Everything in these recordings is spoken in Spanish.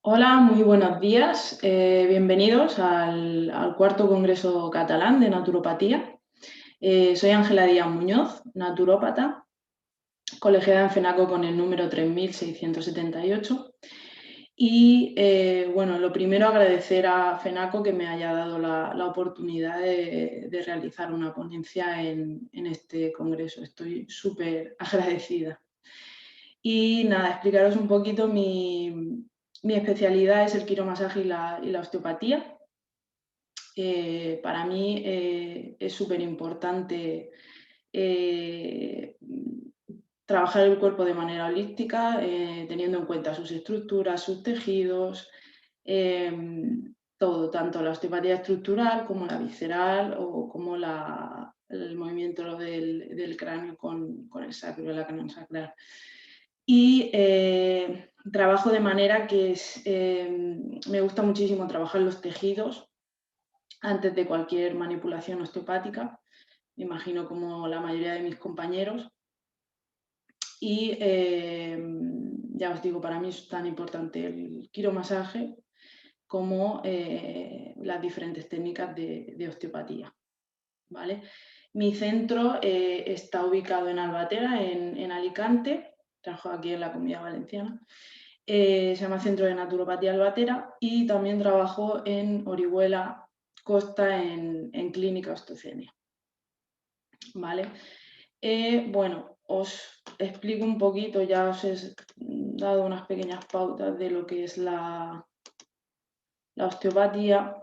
Hola, muy buenos días. Bienvenidos al cuarto Congreso Catalán de Naturopatía. Soy Ángela Díaz Muñoz, naturópata, colegiada en FENACO con el número 3678. Y bueno, lo primero agradecer a FENACO que me haya dado la oportunidad de realizar una ponencia en este congreso. Estoy súper agradecida. Y nada, explicaros un poquito mi especialidad es el quiromasaje y la osteopatía. Para mí es súper importante trabajar el cuerpo de manera holística, teniendo en cuenta sus estructuras, sus tejidos, todo, tanto la osteopatía estructural como la visceral o como el movimiento del cráneo con el sacro, la canal sacral. Y trabajo de manera que me gusta muchísimo trabajar los tejidos antes de cualquier manipulación osteopática, me imagino como la mayoría de mis compañeros. Y ya os digo, para mí es tan importante el quiromasaje como las diferentes técnicas de osteopatía. ¿Vale? Mi centro está ubicado en Albatera, en Alicante, trabajo aquí en la Comunidad Valenciana. Se llama Centro de Naturopatía Albatera y también trabajo en Orihuela, Costa, en Clínica Osteocenia. ¿Vale? Bueno, os explico un poquito, ya os he dado unas pequeñas pautas de lo que es la osteopatía.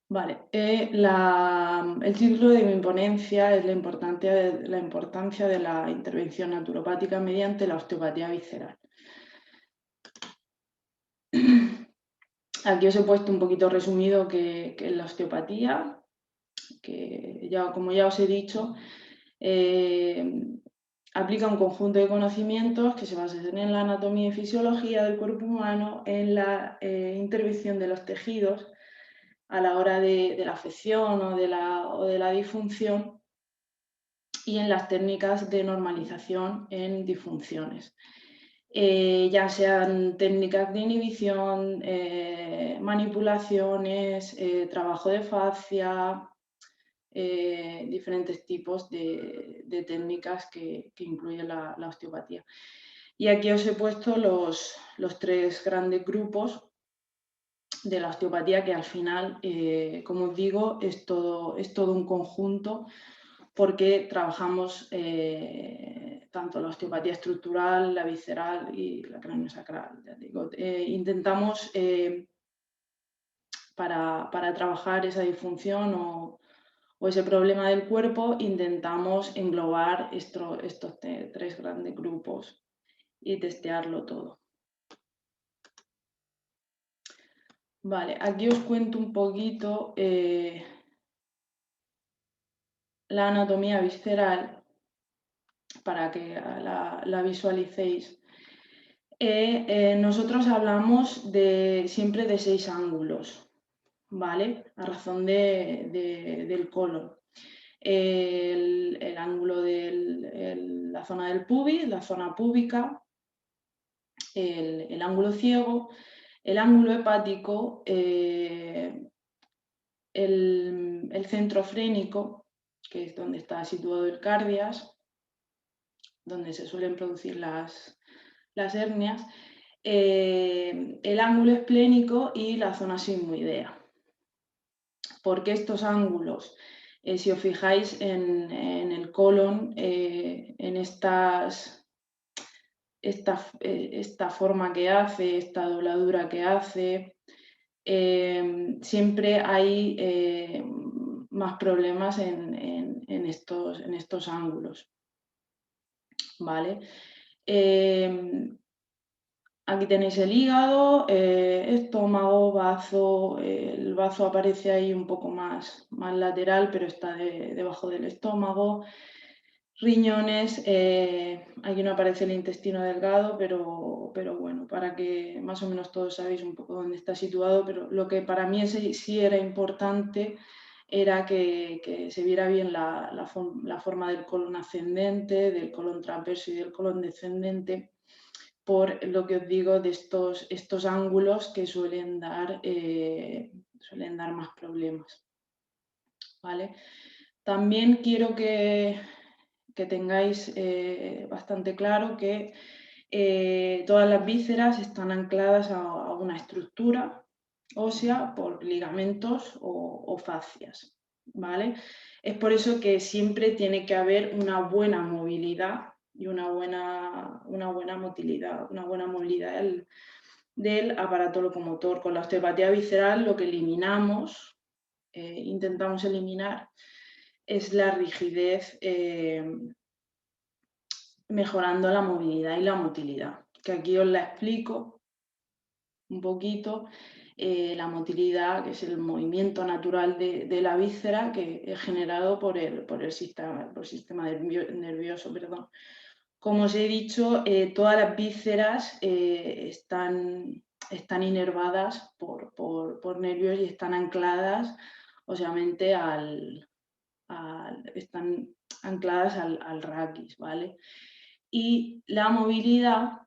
Vale, el título de mi ponencia es la importancia de la intervención naturopática mediante la osteopatía visceral. Aquí os he puesto un poquito resumido que es la osteopatía, que como ya os he dicho, aplica un conjunto de conocimientos que se basan en la anatomía y fisiología del cuerpo humano, en la intervención de los tejidos a la hora de la afección o de la disfunción y en las técnicas de normalización en disfunciones. Ya sean técnicas de inhibición, manipulaciones, trabajo de fascia, diferentes tipos de técnicas que incluye la osteopatía. Y aquí os he puesto los tres grandes grupos de la osteopatía que al final, como os digo, es todo un conjunto porque trabajamos tanto la osteopatía estructural, la visceral y la craneosacral. Ya digo, intentamos para trabajar esa disfunción o ese problema del cuerpo, intentamos englobar estos tres grandes grupos y testearlo todo. Vale, aquí os cuento un poquito la anatomía visceral para que la visualicéis. Nosotros hablamos siempre de 6 ángulos, ¿vale? A razón del colon. El ángulo de la zona del pubis, la zona púbica, el ángulo ciego, el ángulo hepático, el centro frénico, que es donde está situado el cardias, donde se suelen producir las hernias, el ángulo esplénico y la zona sigmoidea. ¿Por qué estos ángulos? Si os fijáis en el colon, en esta forma que hace, esta dobladura que hace, siempre hay más problemas en estos ángulos. ¿Vale? Aquí tenéis el hígado, estómago, bazo. El bazo aparece ahí un poco más lateral, pero está debajo del estómago. Riñones, aquí no aparece el intestino delgado, pero bueno, para que más o menos todos sabéis un poco dónde está situado, pero lo que para mí sí era importante era que se viera bien la forma del colon ascendente, del colon transverso y del colon descendente, por lo que os digo de estos ángulos que suelen dar más problemas, ¿vale? También quiero que tengáis bastante claro que todas las vísceras están ancladas a una estructura ósea por ligamentos o fascias, ¿vale? Es por eso que siempre tiene que haber una buena movilidad y una buena movilidad del aparato locomotor. Con la osteopatía visceral lo que eliminamos, intentamos eliminar, es la rigidez, mejorando la movilidad y la motilidad, que aquí os la explico un poquito. La motilidad, que es el movimiento natural de la víscera, que es generado por el sistema nervioso. Perdón. Como os he dicho, todas las vísceras están inervadas por nervios y están ancladas, obviamente, están ancladas al raquis, ¿vale? Y la movilidad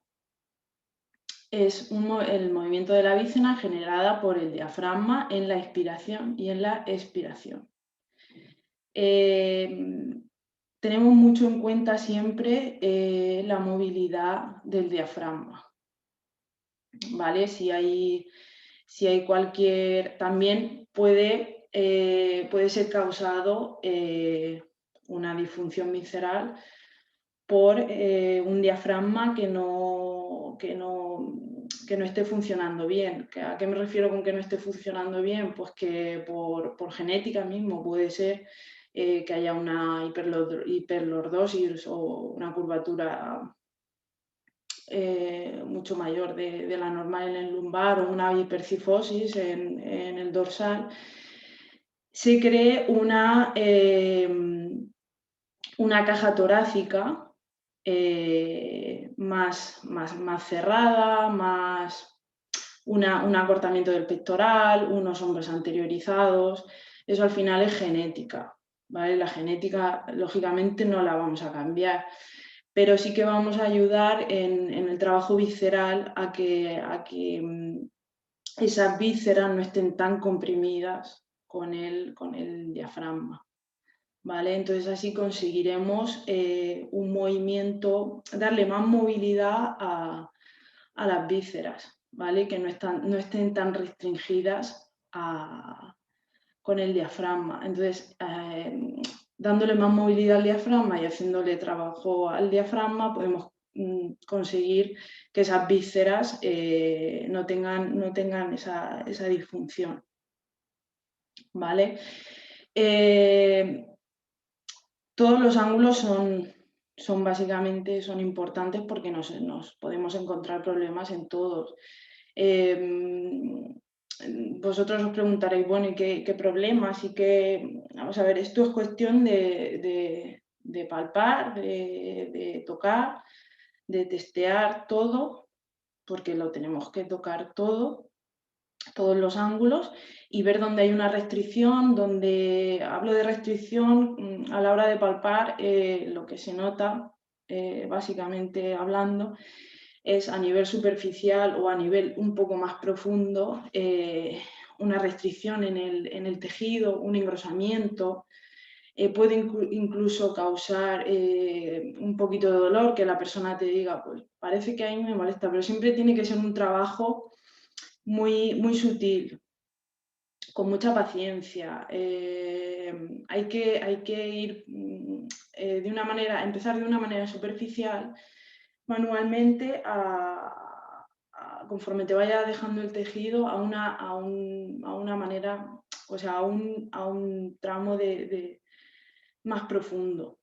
es el movimiento de la víscera generada por el diafragma en la inspiración y en la expiración. Tenemos mucho en cuenta siempre la movilidad del diafragma, ¿vale? Si hay cualquier... También puede ser causado una disfunción visceral por un diafragma que no esté funcionando bien. ¿A qué me refiero con que no esté funcionando bien? Pues que por genética mismo puede ser que haya una hiperlordosis o una curvatura mucho mayor de la normal en el lumbar, o una hipercifosis en el dorsal. Se cree una caja torácica más cerrada, un acortamiento del pectoral, unos hombros anteriorizados. Eso al final es genética, ¿vale? La genética, lógicamente, no la vamos a cambiar, pero sí que vamos a ayudar en el trabajo visceral a que esas vísceras no estén tan comprimidas con el diafragma. ¿Vale? Entonces así conseguiremos un movimiento, darle más movilidad a las vísceras, ¿vale? Que no estén tan restringidas con el diafragma. Entonces, dándole más movilidad al diafragma y haciéndole trabajo al diafragma, podemos conseguir que esas vísceras no tengan esa disfunción, ¿vale? Todos los ángulos básicamente importantes porque nos podemos encontrar problemas en todos. Vosotros os preguntaréis, bueno, ¿y qué problemas? Vamos a ver, esto es cuestión de palpar, de tocar, de testear todo, porque lo tenemos que tocar todo, todos los ángulos, y ver dónde hay una restricción. Donde hablo de restricción, a la hora de palpar, lo que se nota, básicamente hablando, es a nivel superficial o a nivel un poco más profundo, una restricción en el tejido, un engrosamiento. Puede incluso causar un poquito de dolor, que la persona te diga, pues parece que ahí me molesta, pero siempre tiene que ser un trabajo muy, muy sutil, con mucha paciencia. Hay que ir empezar de una manera superficial, manualmente, conforme te vaya dejando el tejido, a una manera, o sea, a un tramo más profundo.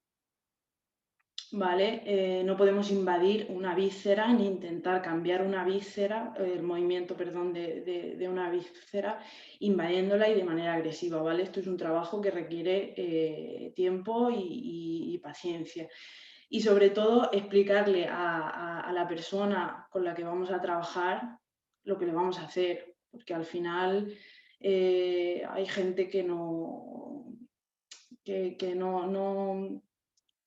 ¿Vale? No podemos invadir una víscera ni intentar cambiar una víscera, el movimiento, perdón, de una víscera, invadiéndola y de manera agresiva, ¿vale? Esto es un trabajo que requiere tiempo y paciencia. Y sobre todo explicarle a la persona con la que vamos a trabajar lo que le vamos a hacer, porque al final hay gente que no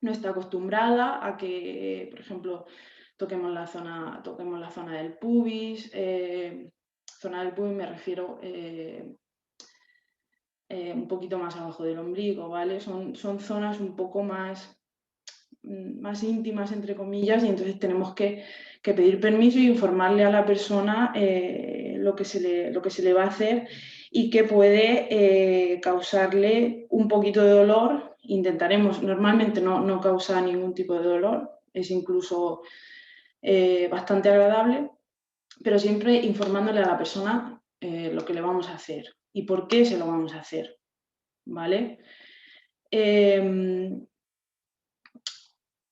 está acostumbrada a que, por ejemplo, toquemos la zona del pubis. Zona del pubis me refiero un poquito más abajo del ombligo, ¿vale? Son zonas un poco más íntimas, entre comillas, y entonces tenemos que pedir permiso e informarle a la persona lo que se le va a hacer y que puede causarle un poquito de dolor. Intentaremos, normalmente no causa ningún tipo de dolor, es incluso bastante agradable, pero siempre informándole a la persona lo que le vamos a hacer y por qué se lo vamos a hacer, ¿vale?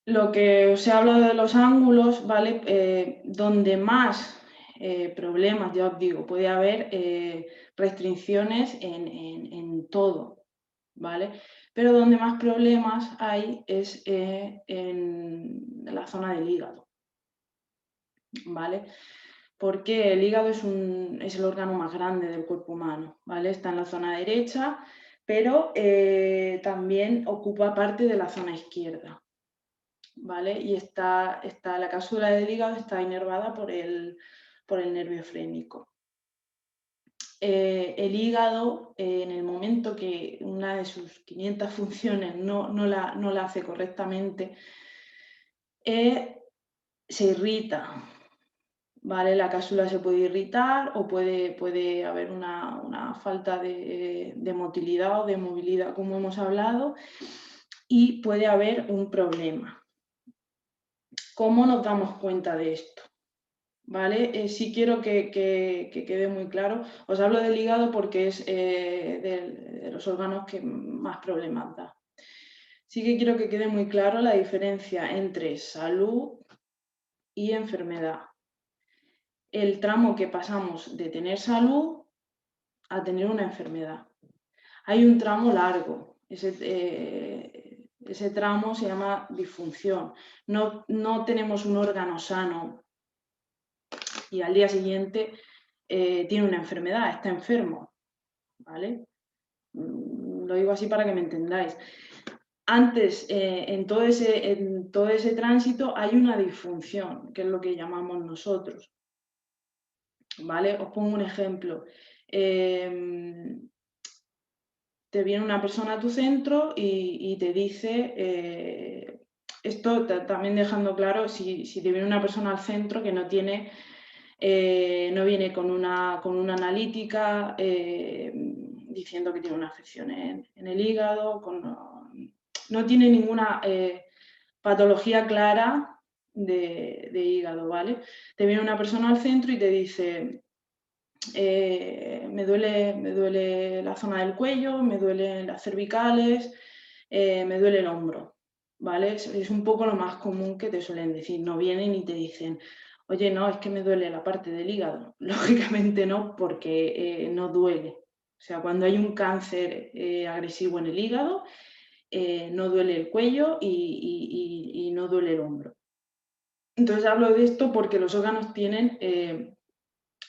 Lo que os he hablado de los ángulos, ¿vale? Donde más problemas, ya os digo, puede haber restricciones en todo, ¿vale? Pero donde más problemas hay es en la zona del hígado, ¿vale? Porque el hígado es el órgano más grande del cuerpo humano, ¿vale? Está en la zona derecha, pero también ocupa parte de la zona izquierda, ¿vale? Y la cápsula del hígado está inervada por el nervio frénico. El hígado, en el momento que una de sus 500 funciones no la hace correctamente, se irrita, ¿vale? La cápsula se puede irritar o puede haber una falta de motilidad o de movilidad, como hemos hablado, y puede haber un problema. ¿Cómo nos damos cuenta de esto? ¿Vale? Sí quiero que quede muy claro. Os hablo del hígado porque es de los órganos que más problemas da. Sí que quiero que quede muy claro la diferencia entre salud y enfermedad. El tramo que pasamos de tener salud a tener una enfermedad. Hay un tramo largo. Ese tramo se llama disfunción. No tenemos un órgano sano y al día siguiente tiene una enfermedad, está enfermo, ¿vale? Lo digo así para que me entendáis. Antes, en todo ese tránsito hay una disfunción, que es lo que llamamos nosotros, ¿vale? Os pongo un ejemplo. Te viene una persona a tu centro y te dice, esto también dejando claro, si te viene una persona al centro que no viene con una analítica diciendo que tiene una afección en el hígado, no tiene ninguna patología clara de hígado, ¿vale? Te viene una persona al centro y te dice, me duele la zona del cuello, me duelen las cervicales, me duele el hombro, ¿vale? Es un poco lo más común que te suelen decir. No vienen y te dicen, oye, no, es que me duele la parte del hígado. Lógicamente no, porque no duele. O sea, cuando hay un cáncer agresivo en el hígado, no duele el cuello y no duele el hombro. Entonces hablo de esto porque los órganos tienen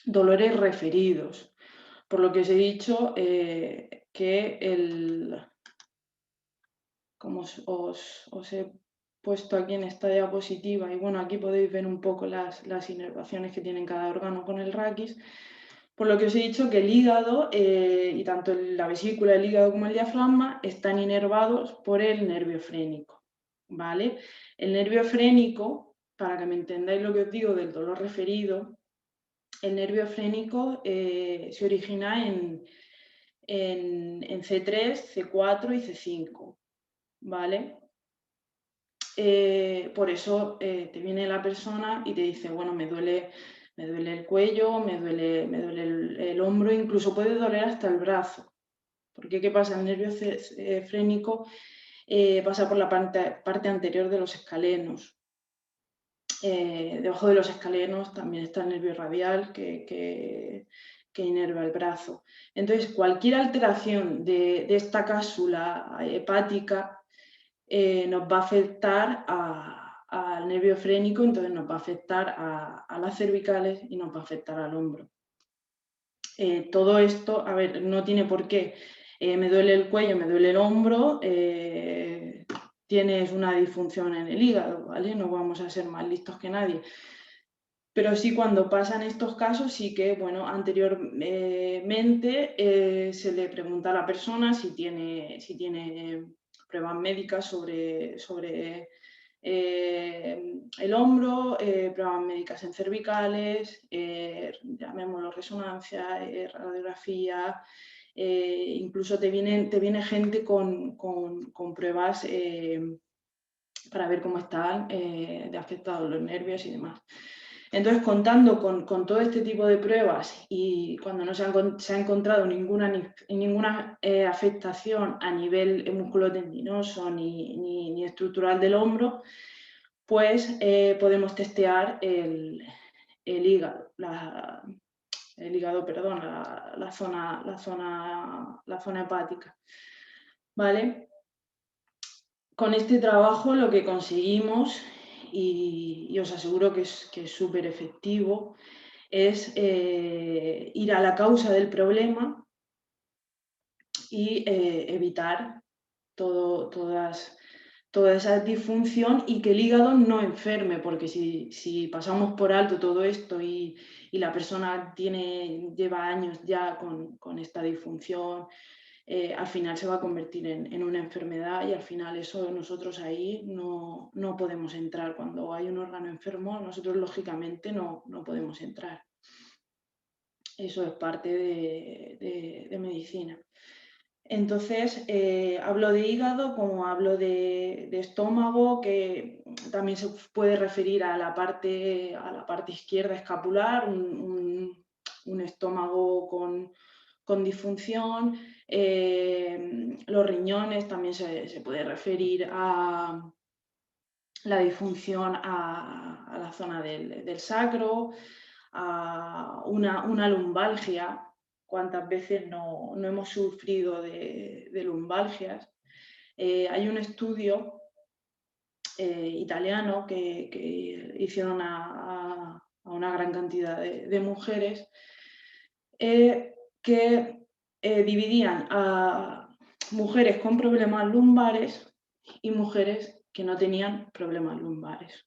dolores referidos. Por lo que os he dicho que como os he puesto aquí en esta diapositiva, y bueno, aquí podéis ver un poco las inervaciones que tienen cada órgano con el raquis, por lo que os he dicho que el hígado, y tanto la vesícula, el hígado como el diafragma, están inervados por el nervio frénico, ¿vale? El nervio frénico, para que me entendáis lo que os digo del dolor referido, el nervio frénico se origina en C3, C4 y C5, ¿vale? Por eso te viene la persona y te dice, bueno, me duele el cuello, me duele el hombro, incluso puede doler hasta el brazo. Porque ¿qué pasa? El nervio frénico pasa por la parte anterior de los escalenos. Debajo de los escalenos también está el nervio radial que inerva el brazo. Entonces, cualquier alteración de esta cápsula hepática nos va a afectar al nervio frénico, entonces nos va a afectar a las cervicales y nos va a afectar al hombro. Todo esto, a ver, no tiene por qué. Me duele el cuello, me duele el hombro, tienes una disfunción en el hígado, ¿vale? No vamos a ser más listos que nadie. Pero sí, cuando pasan estos casos, sí que, bueno, anteriormente se le pregunta a la persona si tiene pruebas médicas sobre el hombro, pruebas médicas en cervicales, llamémoslo resonancia, radiografía, incluso te viene gente con pruebas para ver cómo están de afectados los nervios y demás. Entonces, contando con todo este tipo de pruebas y cuando no se ha encontrado ninguna afectación a nivel musculotendinoso ni estructural del hombro, pues podemos testear el hígado, perdón, la zona hepática. ¿Vale? Con este trabajo lo que conseguimos, y os aseguro que es súper efectivo, es ir a la causa del problema y evitar toda esa disfunción y que el hígado no enferme, porque si pasamos por alto todo esto y la persona lleva años ya con esta disfunción, al final se va a convertir en una enfermedad y al final eso nosotros ahí no podemos entrar. Cuando hay un órgano enfermo, nosotros lógicamente no podemos entrar. Eso es parte de medicina. Entonces, hablo de hígado como hablo de estómago, que también se puede referir a la parte izquierda escapular, un estómago con disfunción. Los riñones también se puede referir a la disfunción a la zona del sacro, a una lumbalgia. ¿Cuántas veces no hemos sufrido de lumbalgias? Hay un estudio italiano que hicieron a una gran cantidad de mujeres que dividían a mujeres con problemas lumbares y mujeres que no tenían problemas lumbares.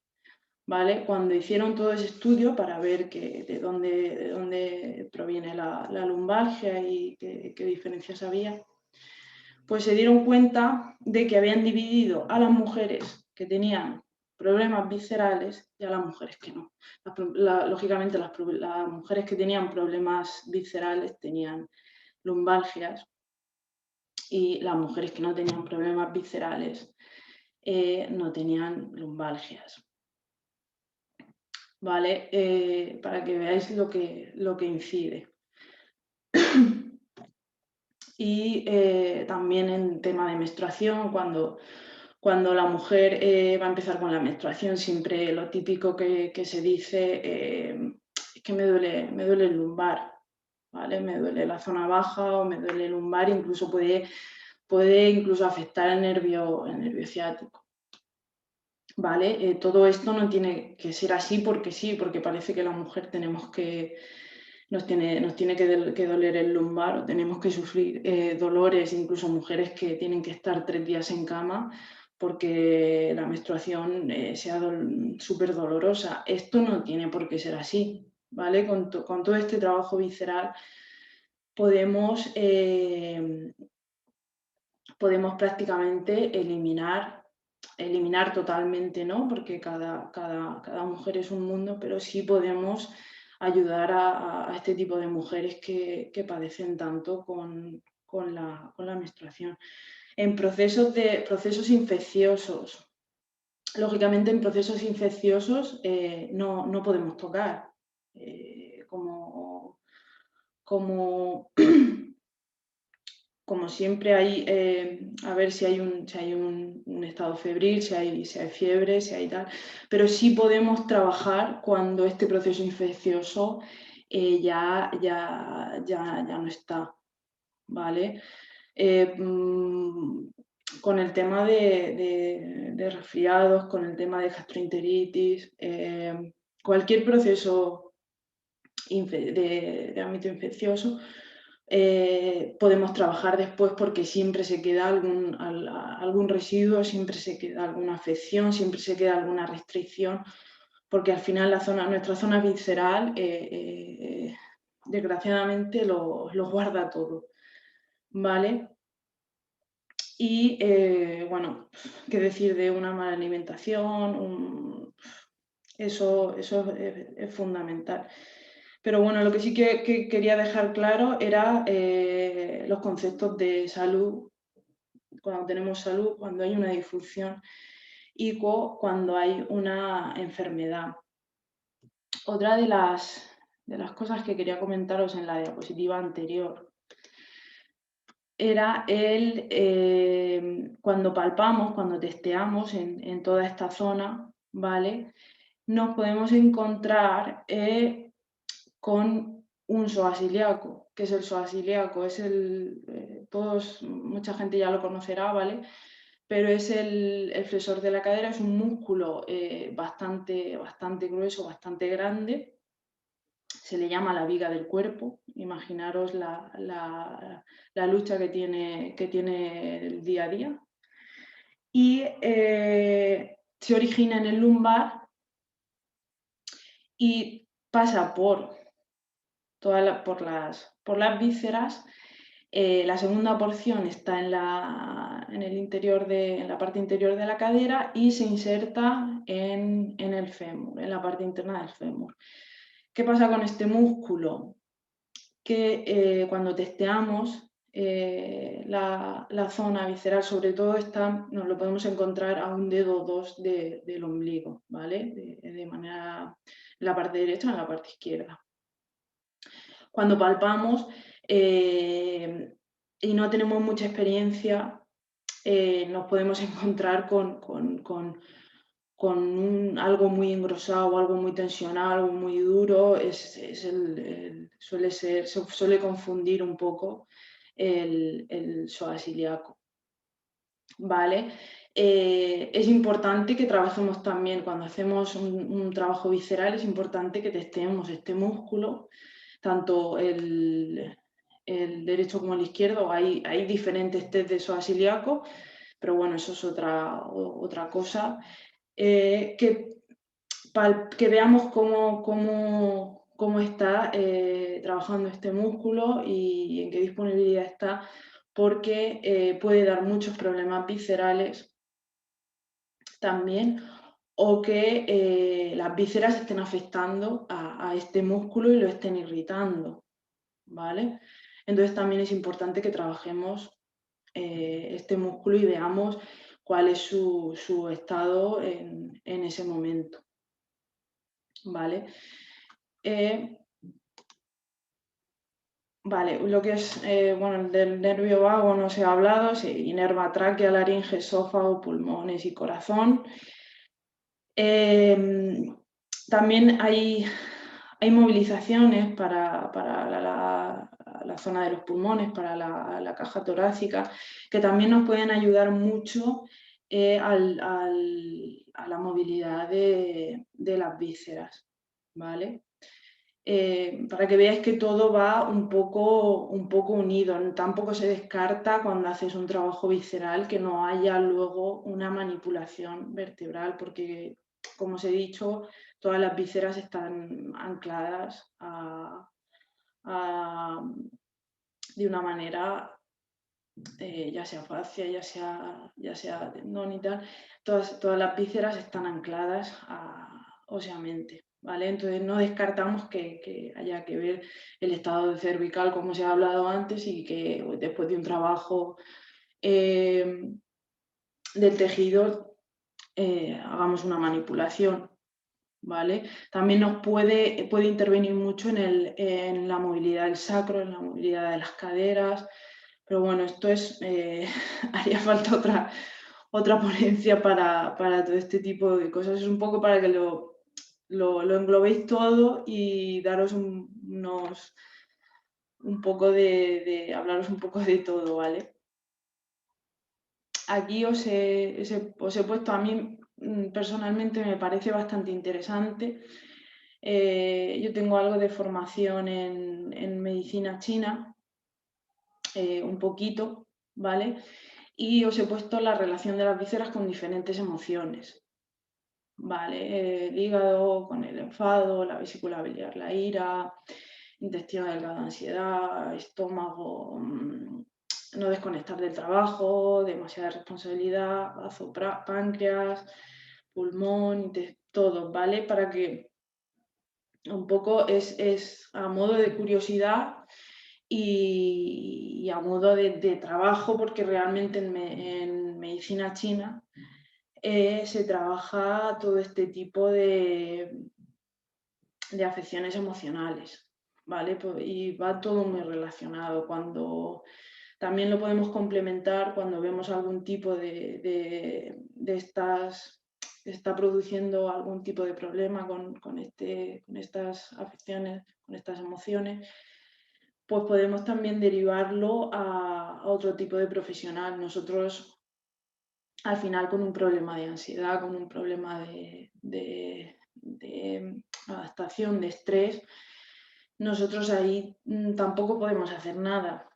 ¿Vale? Cuando hicieron todo ese estudio para ver de dónde proviene la lumbalgia y qué diferencias había, pues se dieron cuenta de que habían dividido a las mujeres que tenían problemas viscerales y a las mujeres que no. Lógicamente las mujeres que tenían problemas viscerales tenían lumbalgias y las mujeres que no tenían problemas viscerales no tenían lumbalgias. ¿Vale? Para que veáis lo que incide. Y también en tema de menstruación, cuando la mujer va a empezar con la menstruación, siempre lo típico que se dice es que me duele el lumbar, ¿vale? Me duele la zona baja o me duele el lumbar, incluso puede incluso afectar el nervio ciático. ¿Vale? Todo esto no tiene que ser así porque sí, porque parece que la mujer nos tiene que doler el lumbar o tenemos que sufrir dolores, incluso mujeres que tienen que estar 3 días en cama porque la menstruación sea súper dolorosa. Esto no tiene por qué ser así, ¿vale? Con todo este trabajo visceral podemos prácticamente eliminar totalmente, ¿no? Porque cada mujer es un mundo, pero sí podemos ayudar a este tipo de mujeres que padecen tanto con la menstruación. En procesos infecciosos, lógicamente en procesos infecciosos no podemos tocar, como siempre hay, a ver si hay un estado febril, si hay fiebre, si hay tal, pero sí podemos trabajar cuando este proceso infeccioso ya no está, ¿vale? Con el tema de resfriados, con el tema de gastroenteritis, cualquier proceso de ámbito infeccioso, podemos trabajar después porque siempre se queda algún residuo, siempre se queda alguna afección, siempre se queda alguna restricción, porque al final nuestra zona visceral desgraciadamente lo guarda todo, ¿vale? Y bueno, qué decir de una mala alimentación, eso es fundamental. Pero bueno, lo que sí que quería dejar claro era los conceptos de salud, cuando tenemos salud, cuando hay una disfunción y cuando hay una enfermedad. Otra de las cosas que quería comentaros en la diapositiva anterior era cuando palpamos, cuando testeamos en toda esta zona, ¿vale? Nos podemos encontrar con un psoas ilíaco. ¿Qué es el psoas ilíaco? Es mucha gente ya lo conocerá, ¿vale? Pero es el flexor de la cadera, es un músculo bastante grueso, bastante grande. Se le llama la viga del cuerpo. Imaginaros la lucha que tiene el día a día. Y se origina en el lumbar y pasa por las vísceras. La segunda porción está en la parte interior de la cadera y se inserta en el fémur, en la parte interna del fémur. ¿Qué pasa con este músculo? Que cuando testeamos la zona visceral, sobre todo nos lo podemos encontrar a un dedo o dos del ombligo, ¿vale? De manera en la parte derecha o en la parte izquierda. Cuando palpamos y no tenemos mucha experiencia, nos podemos encontrar con algo muy engrosado, algo muy tensionado, algo muy duro. Se suele confundir un poco el psoas ilíaco, ¿vale? Es importante que trabajemos también, cuando hacemos un trabajo visceral, es importante que testemos este músculo, tanto el derecho como el izquierdo. Hay diferentes test de psoas ilíaco, pero bueno, eso es otra cosa. Que veamos cómo está trabajando este músculo y en qué disponibilidad está, porque puede dar muchos problemas viscerales también, o que las vísceras estén afectando a este músculo y lo estén irritando, ¿vale? Entonces también es importante que trabajemos este músculo y veamos cuál es su estado en ese momento, ¿vale? Vale, lo que es, bueno, el del nervio vago no se ha hablado, se inerva tráquea, laringe, esófago, pulmones y corazón. También hay movilizaciones para la zona de los pulmones, para la caja torácica, que también nos pueden ayudar mucho a la movilidad de las vísceras, ¿vale? Para que veáis que todo va un poco unido. Tampoco se descarta cuando haces un trabajo visceral que no haya luego una manipulación vertebral, porque, como os he dicho, todas las vísceras están ancladas de una manera, ya sea fascia, ya sea tendón y tal. Todas las vísceras están ancladas óseamente, ¿vale? Entonces no descartamos que haya que ver el estado cervical, como se ha hablado antes, y que después de un trabajo del tejido hagamos una manipulación, ¿vale? También nos puede intervenir mucho en la movilidad del sacro, en la movilidad de las caderas, pero bueno, esto haría falta otra ponencia para todo este tipo de cosas. Es un poco para que lo englobéis todo y daros hablaros un poco de todo, ¿vale? Aquí os he puesto, a mí personalmente me parece bastante interesante. Yo tengo algo de formación en medicina china un poquito, ¿vale? Y os he puesto la relación de las vísceras con diferentes emociones, ¿vale? El hígado con el enfado, la vesícula biliar, la ira, intestino delgado, ansiedad, estómago, no desconectar del trabajo, demasiada responsabilidad, bazo, páncreas, pulmón, todo, ¿vale? Para que un poco es a modo de curiosidad y a modo de trabajo, porque realmente en medicina china se trabaja todo este tipo de afecciones emocionales, ¿vale? Y va todo muy relacionado. También lo podemos complementar cuando vemos algún tipo de estas, está produciendo algún tipo de problema con estas afecciones, con estas emociones, pues podemos también derivarlo a otro tipo de profesional. Nosotros, al final, con un problema de ansiedad, con un problema de adaptación, de estrés, nosotros ahí tampoco podemos hacer nada,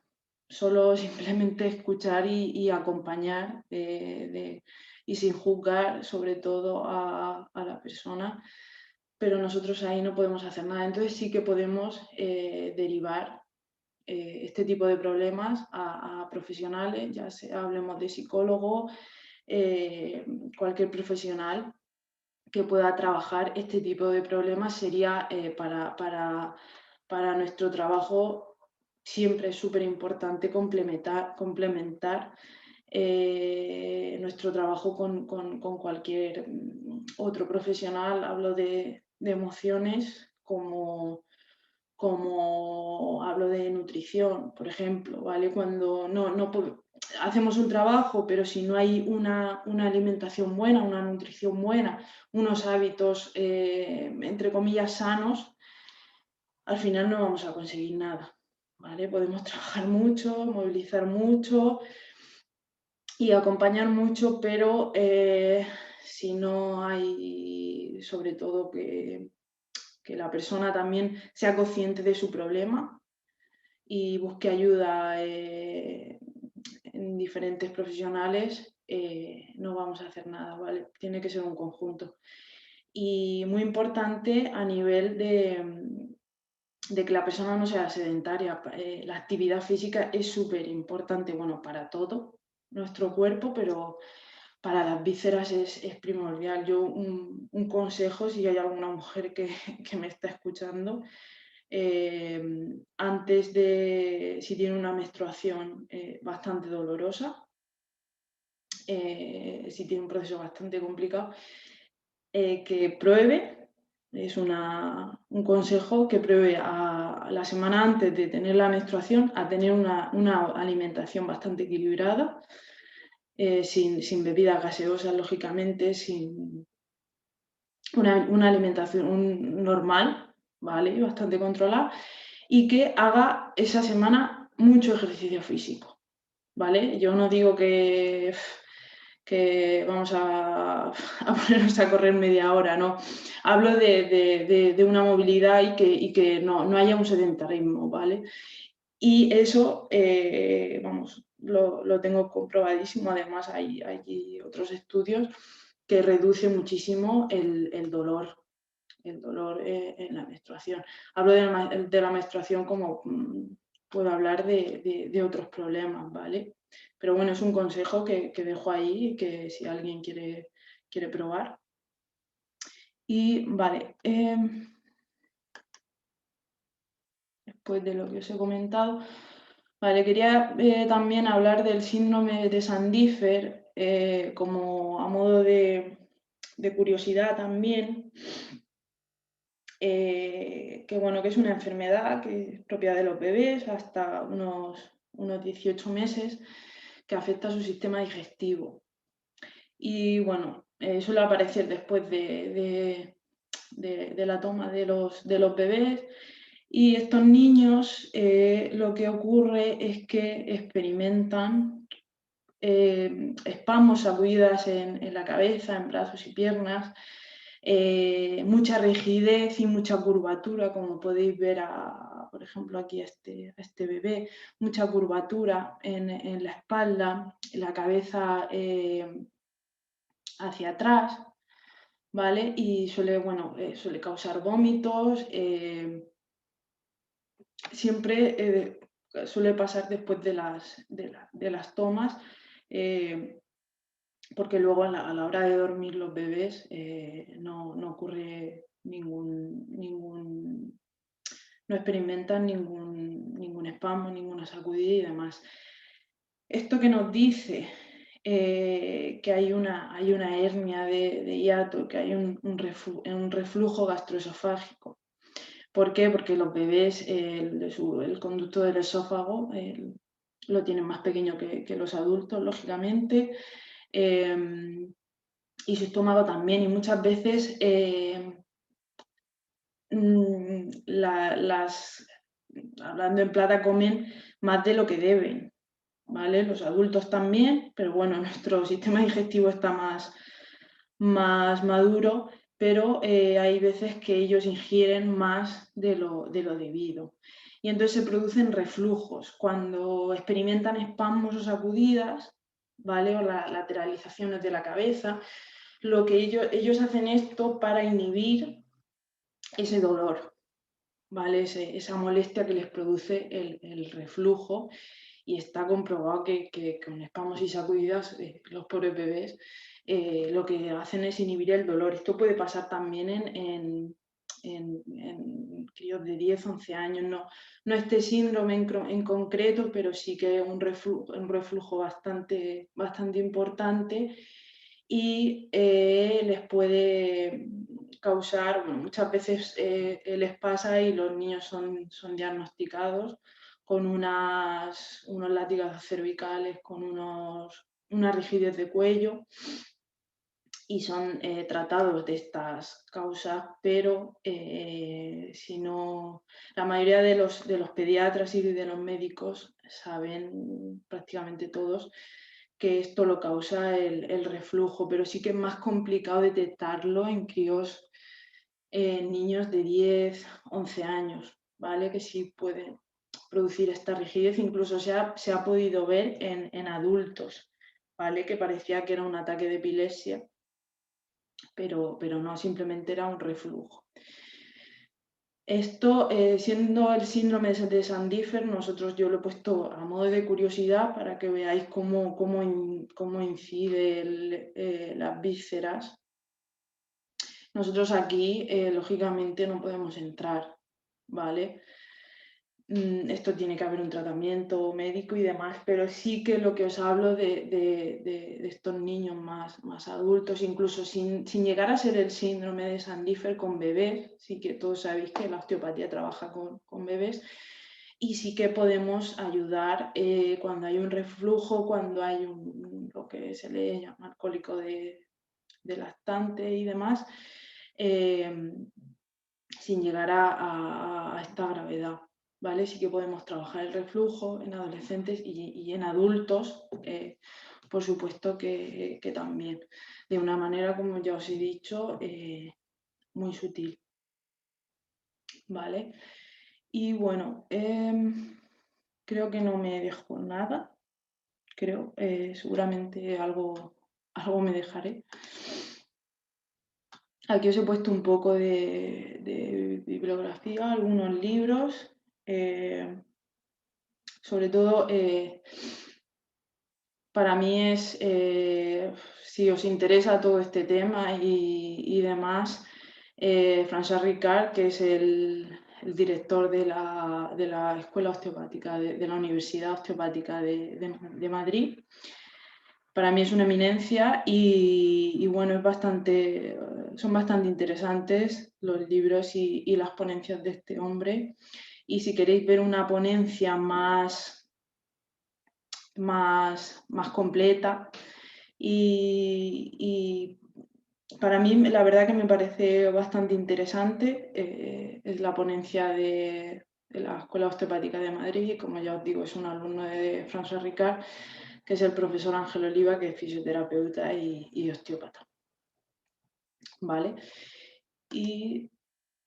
solo simplemente escuchar y acompañar y sin juzgar sobre todo a la persona, pero nosotros ahí no podemos hacer nada. Entonces sí que podemos derivar este tipo de problemas a profesionales, ya sea hablemos de psicólogo, cualquier profesional que pueda trabajar este tipo de problemas sería para nuestro trabajo siempre es súper importante complementar nuestro trabajo con cualquier otro profesional. Hablo de emociones como hablo de nutrición, por ejemplo, ¿vale? Cuando hacemos un trabajo, pero si no hay una alimentación buena, una nutrición buena, unos hábitos, entre comillas, sanos, al final no vamos a conseguir nada, ¿vale? Podemos trabajar mucho, movilizar mucho y acompañar mucho, pero si no hay, sobre todo, que la persona también sea consciente de su problema y busque ayuda en diferentes profesionales, no vamos a hacer nada, ¿vale? Tiene que ser un conjunto. Y muy importante a nivel de que la persona no sea sedentaria. La actividad física es súper importante, bueno, para todo nuestro cuerpo, pero para las vísceras es primordial. Yo un consejo, si hay alguna mujer que me está escuchando, antes si tiene una menstruación bastante dolorosa, si tiene un proceso bastante complicado, que pruebe, es un consejo que pruebe a la semana antes de tener la menstruación a tener una alimentación bastante equilibrada, sin bebidas gaseosas, lógicamente, sin una alimentación normal, ¿vale? Bastante controlada, y que haga esa semana mucho ejercicio físico, ¿vale? Yo no digo que vamos a ponernos a correr media hora, no. Hablo de una movilidad y que no haya un sedentarismo, ¿vale? Y eso, vamos, lo tengo comprobadísimo. Además, hay otros estudios que reduce muchísimo el dolor en la menstruación. Hablo de la menstruación como puedo hablar de otros problemas, ¿vale? Pero bueno, es un consejo que dejo ahí, que si alguien quiere probar. Y vale, después de lo que os he comentado, vale, quería también hablar del síndrome de Sandífer como a modo de curiosidad también. Que bueno, que es una enfermedad que es propia de los bebés hasta unos 18 meses, que afecta a su sistema digestivo. Y bueno, suele aparecer después de la toma de los bebés. Y estos niños lo que ocurre es que experimentan espasmos, sacudidas en la cabeza, en brazos y piernas, mucha rigidez y mucha curvatura, como podéis ver a por ejemplo, aquí a este bebé, mucha curvatura en la espalda, la cabeza hacia atrás, ¿vale? Y suele, bueno, suele causar vómitos, siempre suele pasar después de las tomas, porque luego a la hora de dormir los bebés no ocurre no experimentan ningún espasmo, ninguna sacudida y demás. Esto que nos dice que hay una hernia de hiato, que hay un reflujo gastroesofágico. ¿Por qué? Porque los bebés, el conducto del esófago lo tienen más pequeño que los adultos, lógicamente, y su estómago también. Y muchas veces hablando en plata, comen más de lo que deben, ¿vale? Los adultos también, pero bueno, nuestro sistema digestivo está más maduro, pero hay veces que ellos ingieren más de lo debido. Y entonces se producen reflujos. Cuando experimentan espasmos o sacudidas, ¿vale? O lateralizaciones de la cabeza, lo que ellos hacen esto para inhibir ese dolor, ¿vale? Esa molestia que les produce el reflujo, y está comprobado que con espasmos y sacudidas los pobres bebés lo que hacen es inhibir el dolor. Esto puede pasar también en críos de 10, 11 años, no este síndrome en concreto, pero sí que es un reflujo bastante importante, y les puede causar, bueno, muchas veces les pasa y los niños son diagnosticados con unos látigos cervicales, con una rigidez de cuello, y son tratados de estas causas, pero si no, la mayoría de los pediatras y de los médicos saben, prácticamente todos, que esto lo causa el reflujo, pero sí que es más complicado detectarlo en críos, niños de 10, 11 años, ¿vale? Que sí pueden producir esta rigidez, incluso se ha podido ver en adultos, ¿vale? Que parecía que era un ataque de epilepsia, pero no, simplemente era un reflujo. Esto, siendo el síndrome de Sandífer, yo lo he puesto a modo de curiosidad para que veáis cómo incide las vísceras. Nosotros aquí, lógicamente, no podemos entrar, ¿vale? Esto tiene que haber un tratamiento médico y demás, pero sí que lo que os hablo de estos niños más adultos, incluso sin llegar a ser el síndrome de Sandífer con bebés, sí que todos sabéis que la osteopatía trabaja con bebés, y sí que podemos ayudar cuando hay un reflujo, cuando hay lo que se le llama cólico de lactante y demás, sin llegar a esta gravedad. ¿Vale? Sí que podemos trabajar el reflujo en adolescentes y en adultos, por supuesto que también, de una manera, como ya os he dicho, muy sutil. ¿Vale? Y bueno, creo que no me dejo nada, seguramente algo me dejaré. Aquí os he puesto un poco de bibliografía, algunos libros. Sobre todo, para mí es, si os interesa todo este tema y demás, François Ricard, que es el director de la Escuela Osteopática, de la Universidad Osteopática de Madrid. Para mí es una eminencia y bueno, son bastante interesantes los libros y las ponencias de este hombre. Y si queréis ver una ponencia más completa, y para mí la verdad que me parece bastante interesante, es la ponencia de la Escuela Osteopática de Madrid, y como ya os digo, es un alumno de François Ricard, que es el profesor Ángel Oliva, que es fisioterapeuta y osteópata. ¿Vale? Y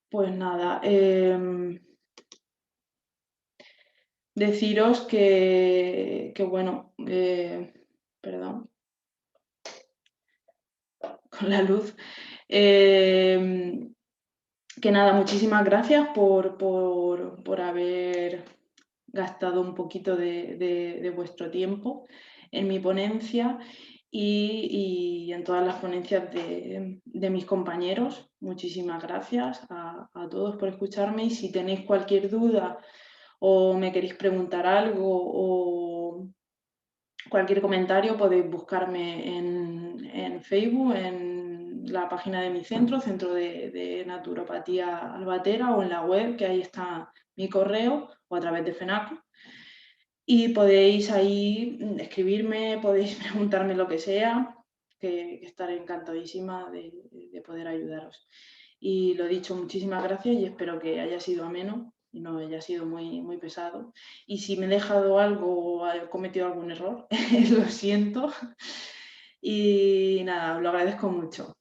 pues nada, deciros que bueno, perdón, con la luz, que nada, muchísimas gracias por haber gastado un poquito de vuestro tiempo en mi ponencia y en todas las ponencias de mis compañeros. Muchísimas gracias a todos por escucharme, y si tenéis cualquier duda o me queréis preguntar algo o cualquier comentario, podéis buscarme en Facebook, en la página de mi centro, Centro de Naturopatía Albatera, o en la web, que ahí está mi correo, o a través de FENACO. Y podéis ahí escribirme, podéis preguntarme lo que sea, que estaré encantadísima de poder ayudaros. Y lo dicho, muchísimas gracias y espero que haya sido ameno y no haya sido muy, muy pesado. Y si me he dejado algo o he cometido algún error, lo siento. Y nada, os lo agradezco mucho.